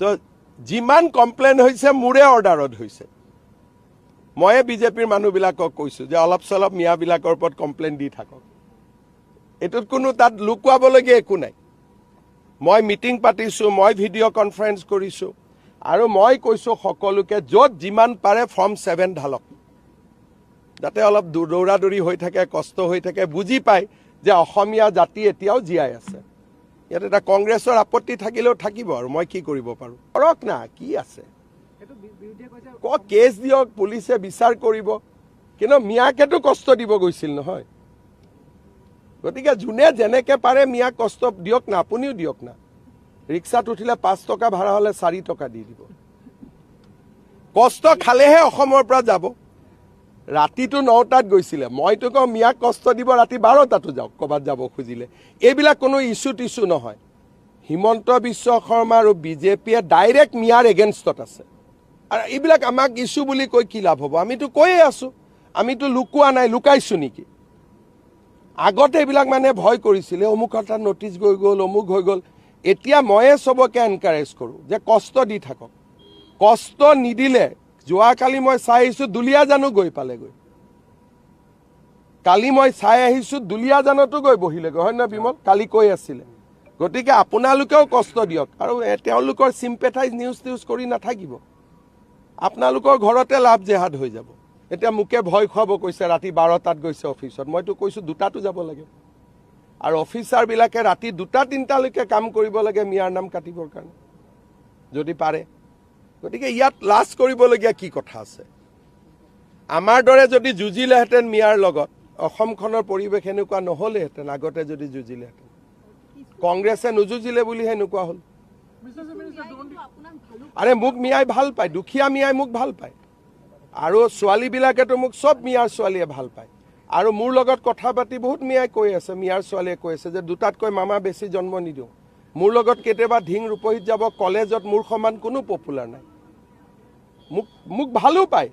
তো যিমান কমপ্লেইন হৈছে মোৰে অৰ্ডাৰত হৈছে ময়ে বিজেপিৰ মানুহবিলাকক কৈছোঁ যে অলপ চলপ মিয়াবিলাকৰ ওপৰত কমপ্লেইন দি থাকক এটোত কোনো তাত লুকুৱাবলগীয়া একো নাই মই মিটিং পাতিছোঁ মই ভিডিঅ' কনফাৰেন্স কৰিছোঁ আৰু মই কৈছোঁ সকলোকে য'ত যিমান পাৰে ফৰ্ম 7 ঢালক যাতে অলপ দৌৰা-দৌৰি হৈ থাকে কষ্ট হৈ থাকে বুজি পায় যে অসমীয়া জাতি এতিয়াও জীয়াই আছে ইয়াত এটা কংগ্ৰেছৰ আপত্তি থাকিলেও থাকিব আৰু মই কি কৰিব পাৰোঁ কৰক না কি আছে কেছ দিয়ক পুলিচে বিচাৰ কৰিব কিন্তু মিয়াকেতো কষ্ট দিব গৈছিল নহয় গতিকে যোনে যেনেকে পাৰে মিয়াক কষ্ট দিয়ক না আপুনিও দিয়ক না ৰিক্সাত উঠিলে 5 টকা ভাড়া হ'লে 4 টকা দি দিব কষ্ট খালেহে অসমৰ পৰা যাব ৰাতিটো 9টাত গৈছিলে মইতো কওঁ মিয়াক কষ্ট দিব ৰাতি 12টাতো যাওক ক'বাত যাব খুজিলে এইবিলাক কোনো ইছ্যু নহয় হিমন্ত বিশ্ব শৰ্মা আৰু বিজেপিয়ে ডাইৰেক্ট মিয়াৰ এগেইনষ্টত আছে আৰু এইবিলাক আমাক ইছ্যু বুলি কৈ কি লাভ হ'ব আমিতো কৈয়ে আছোঁ আমিতো লুকুৱা নাই লুকাইছোঁ নেকি আগতে এইবিলাক মানে ভয় কৰিছিলে অমুক এটা নটিচ গৈ গ'ল অমুক হৈ গ'ল এতিয়া ময়ে চবকে এনকাৰেজ কৰোঁ যে কষ্ট দি থাকক কষ্ট নিদিলে যোৱাকালি মই চাই আহিছোঁ দুলীয়াজানো গৈ পালেগৈ কালি মই চাই আহিছোঁ দুলীয়াজানতো গৈ বহিলেগৈ হয় নহয় বিমল কালি কৈ আছিলে গতিকে আপোনালোকেও কষ্ট দিয়ক আৰু তেওঁলোকৰ চিম্পেথাইজ নিউজ কৰি নাথাকিব আপোনালোকৰ ঘৰতে লাভ জেহাদ হৈ যাব এতিয়া মোকে ভয় খুৱাব কৈছে ৰাতি 12টাত গৈছে অফিচত মইতো কৈছোঁ 2টাতো যাব লাগে আৰু অফিচাৰবিলাকে ৰাতি 2টা-3টালৈকে কাম কৰিব লাগে মিয়াৰ নাম কাটিবৰ কাৰণে যদি পাৰে গতিকে ইয়াত লাজ কৰিবলগীয়া কি কথা আছে আমাৰ দৰে যদি যুঁজিলেহেঁতেন মিয়াৰ লগত অসমখনৰ পৰিৱেশ এনেকুৱা নহ'লেহেঁতেন আগতে যদি যুঁজিলেহেঁতেন কংগ্ৰেছে নুযুঁজিলে বুলি এনেকুৱা হ'ল আৰে মোক মিয়াই ভাল পায় দুখীয়া মিয়াই মোক ভাল পায় আৰু ছোৱালীবিলাকেতো মোক চব মিয়াৰ ছোৱালীয়ে ভাল পায় আৰু মোৰ লগত কথা পাতি বহুত মিয়াই কৈ আছে মিয়াৰ ছোৱালীয়ে কৈ আছে যে 2টাতকৈ মামা বেছি জন্ম নিদিওঁ মোৰ লগত কেতিয়াবা ঢিং ৰূপহীত যাব কলেজত মোৰ সমান কোনো পপুলাৰ নাই মোক ভালো পায়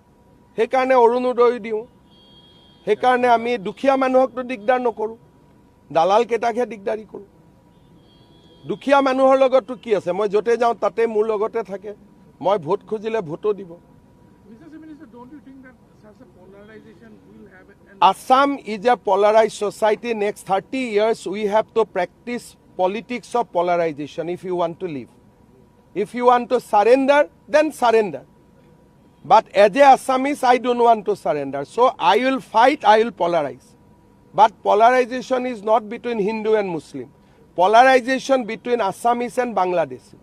সেইকাৰণে অৰুণোদয় দিওঁ সেইকাৰণে আমি দুখীয়া মানুহকতো দিগদাৰ নকৰোঁ দালাল কেইটাকহে দিগদাৰী কৰোঁ দুখীয়া মানুহৰ লগততো কি আছে মই য'তে যাওঁ তাতে মোৰ লগতে থাকে মই ভোট খুজিলে ভোটো দিব Assam is a polarized society. Next 30 years, we have to practice politics of polarization if you want to live. If you want to surrender, then surrender. But as a Assamese, I don't want to surrender. So I will fight, I will polarize. But polarization is not between Hindu and Muslim. Polarization between Assamese and Bangladeshi.